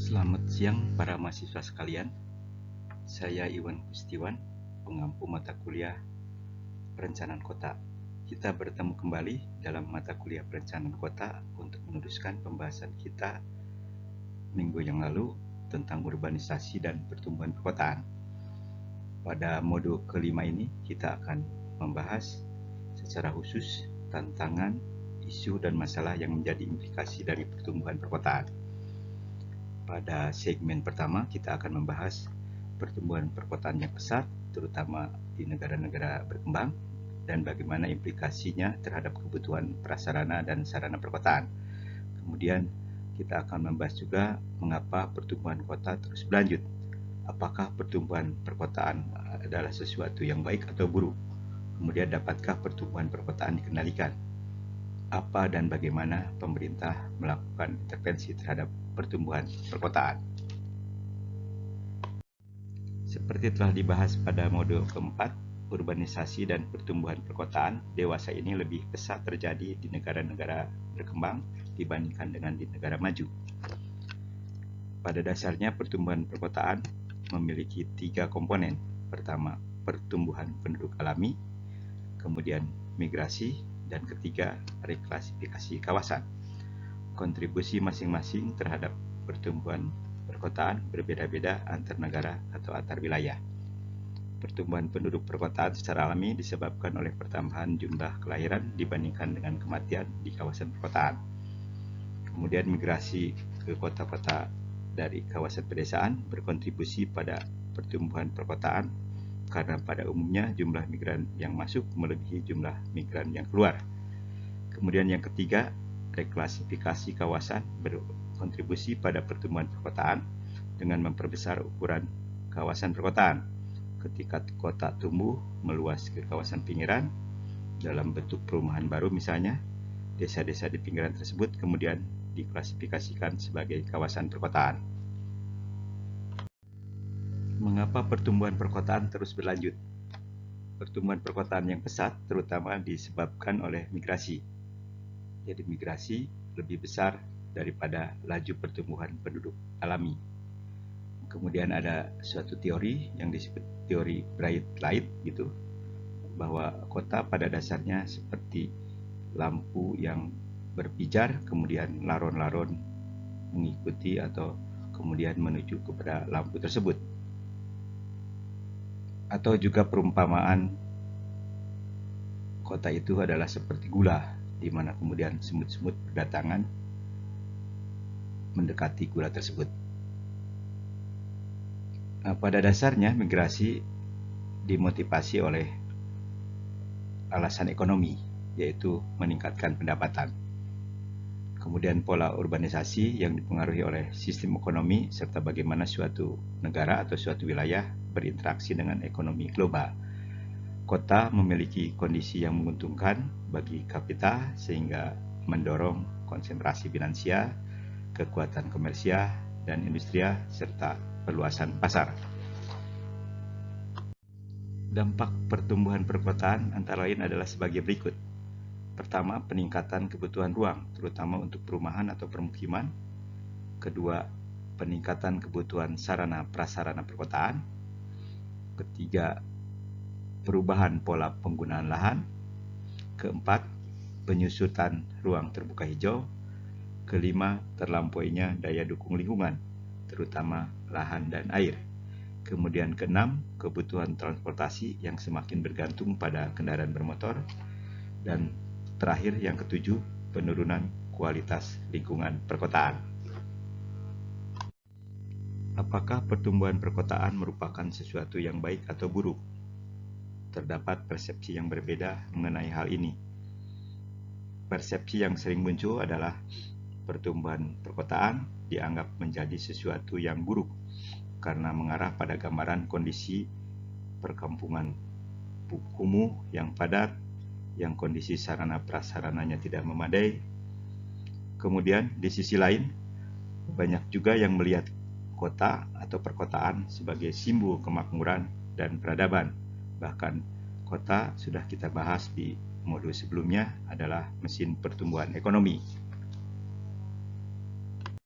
Selamat siang para mahasiswa sekalian. Saya Iwan Kustiwan, pengampu mata kuliah Perencanaan Kota. Kita bertemu kembali dalam mata kuliah Perencanaan Kota untuk meneruskan pembahasan kita minggu yang lalu tentang urbanisasi dan pertumbuhan perkotaan. Pada modul kelima ini kita akan membahas secara khusus tantangan, isu, dan masalah yang menjadi implikasi dari pertumbuhan perkotaan. Pada segmen pertama kita akan membahas pertumbuhan perkotaan yang pesat, terutama di negara-negara berkembang, dan bagaimana implikasinya terhadap kebutuhan prasarana dan sarana perkotaan. Kemudian kita akan membahas juga mengapa pertumbuhan kota terus berlanjut. Apakah pertumbuhan perkotaan adalah sesuatu yang baik atau buruk? Kemudian dapatkah pertumbuhan perkotaan dikendalikan? Apa dan bagaimana pemerintah melakukan intervensi terhadap pertumbuhan perkotaan? Seperti telah dibahas pada modul keempat, urbanisasi dan pertumbuhan perkotaan dewasa ini lebih pesat terjadi di negara-negara berkembang dibandingkan dengan di negara maju. Pada dasarnya pertumbuhan perkotaan memiliki 3 komponen. Pertama, pertumbuhan penduduk alami, kemudian migrasi, dan ketiga, reklasifikasi kawasan. Kontribusi masing-masing terhadap pertumbuhan perkotaan berbeda-beda antar negara atau antar wilayah. Pertumbuhan penduduk perkotaan secara alami disebabkan oleh pertambahan jumlah kelahiran dibandingkan dengan kematian di kawasan perkotaan. Kemudian migrasi ke kota-kota dari kawasan pedesaan berkontribusi pada pertumbuhan perkotaan karena pada umumnya jumlah migran yang masuk melebihi jumlah migran yang keluar. Kemudian yang ketiga, reklasifikasi kawasan berkontribusi pada pertumbuhan perkotaan dengan memperbesar ukuran kawasan perkotaan. Ketika kota tumbuh meluas ke kawasan pinggiran dalam bentuk perumahan baru misalnya, desa-desa di pinggiran tersebut kemudian diklasifikasikan sebagai kawasan perkotaan. Mengapa pertumbuhan perkotaan terus berlanjut? Pertumbuhan perkotaan yang pesat terutama disebabkan oleh migrasi. Jadi migrasi lebih besar daripada laju pertumbuhan penduduk alami. Kemudian ada suatu teori yang disebut teori bright light gitu, bahwa kota pada dasarnya seperti lampu yang berpijar, kemudian laron-laron mengikuti atau kemudian menuju kepada lampu tersebut. Atau juga perumpamaan kota itu adalah seperti gula, di mana kemudian semut-semut berdatangan mendekati gula tersebut. Pada dasarnya migrasi dimotivasi oleh alasan ekonomi, yaitu meningkatkan pendapatan. Kemudian pola urbanisasi yang dipengaruhi oleh sistem ekonomi serta bagaimana suatu negara atau suatu wilayah berinteraksi dengan ekonomi global. Kota memiliki kondisi yang menguntungkan bagi kapital sehingga mendorong konsentrasi finansial, kekuatan komersial dan industrial serta perluasan pasar. Dampak pertumbuhan perkotaan antara lain adalah sebagai berikut. Pertama, peningkatan kebutuhan ruang, terutama untuk perumahan atau permukiman. Kedua, peningkatan kebutuhan sarana prasarana perkotaan. Ketiga, perubahan pola penggunaan lahan. Keempat, penyusutan ruang terbuka hijau. Kelima, terlampauinya daya dukung lingkungan, terutama lahan dan air. Kemudian keenam, kebutuhan transportasi yang semakin bergantung pada kendaraan bermotor. Dan terakhir yang ketujuh, penurunan kualitas lingkungan perkotaan. Apakah pertumbuhan perkotaan merupakan sesuatu yang baik atau buruk? Terdapat persepsi yang berbeda mengenai hal ini. Persepsi yang sering muncul adalah pertumbuhan perkotaan dianggap menjadi sesuatu yang buruk karena mengarah pada gambaran kondisi perkampungan kumuh yang padat, yang kondisi sarana prasarananya tidak memadai. Kemudian di sisi lain, banyak juga yang melihat kota atau perkotaan sebagai simbol kemakmuran dan peradaban. Bahkan kota sudah kita bahas di modul sebelumnya adalah mesin pertumbuhan ekonomi.